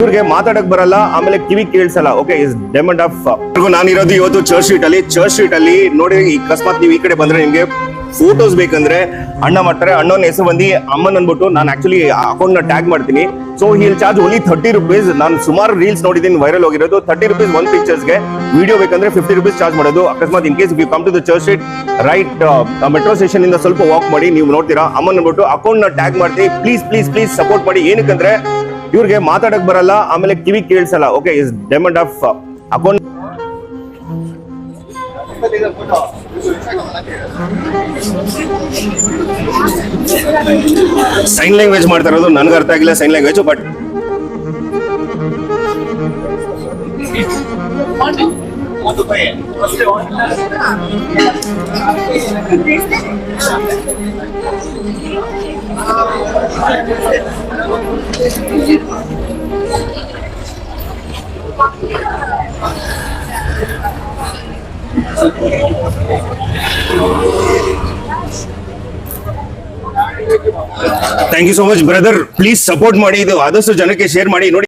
ಇವ್ರಿಗೆ ಮಾತಾಡಕ್ ಬರಲ್ಲ, ಆಮೇಲೆ ಕಿವಿ ಕೇಳಿಸಲ್ಲ. Okay, is diamond of. ನಾನಿರೋದು ಇವತ್ತು ಚರ್ಚ್ ಸ್ಟ್ರೀಟ್ ಅಲ್ಲಿ ನೋಡಿ. ಅಕಸ್ಮಾತ್ ನೀವು ಈ ಕಡೆ ಬಂದ್ರೆ ನಿಮ್ಗೆ ಫೋಟೋಸ್ ಬೇಕಂದ್ರೆ ಅಣ್ಣ ಮಾಡ್ತಾರೆ. ಅಣ್ಣನ ಹೆಸರು ಬಂದು ಅಮ್ಮನ್ ಅನ್ಬಿಟ್ಟು ನಾನು ಆಕ್ಚುಲಿ ಅಕೌಂಟ್ ನ ಟ್ಯಾಗ್ ಮಾಡ್ತೀನಿ. So hill charge only 30 rupees. ನಾನು ಸುಮಾರು ರೀಲ್ಸ್ ನೋಡಿದ್ದೀನಿ, ವೈರಲ್ ಹೋಗಿರೋದು. 30 rupees ಒಂದು ಪಿಕ್ಚರ್ಸ್ಗೆ. ವಿಡಿಯೋ ಬೇಕಂದ್ರೆ 50 rupees ಚಾರ್ಜ್ ಮಾಡೋದು. ಅಕಸ್ಮಾತ್ in case you come to the church street right metro station ಇಂದ ಸ್ವಲ್ಪ ವಾಕ್ ಮಾಡಿ, ನೀವು ನೋಡ್ತೀರಾ ಅಮ್ಮನ್ ಅನ್ಬಿಟ್ಟು ಅಕೌಂಟ್ ನ ಟ್ಯಾಗ್ ಮಾಡ್ತೀನಿ. ಪ್ಲೀಸ್ ಪ್ಲೀಸ್ ಪ್ಲೀಸ್ ಸಪೋರ್ಟ್ ಮಾಡಿ. ಏನಕ್ಕಂದ್ರೆ ಇವ್ರಿಗೆ ಮಾತಾಡಕ್ ಬರಲ್ಲ, ಆಮೇಲೆ ಕಿವಿ ಕೇಳಿಸಲ್ಲ. Okay, is diamond of account. Sign language ಮಾಡ್ತಾ ಇರೋದು ನನ್ಗೆ ಅರ್ಥ ಆಗಿಲ್ಲ sign language, but thank you so much brother. Please support ಮಾಡಿ, ಇದು ಆದಷ್ಟು ಜನಕ್ಕೆ ಶೇರ್ ಮಾಡಿ. ನೋಡಿ.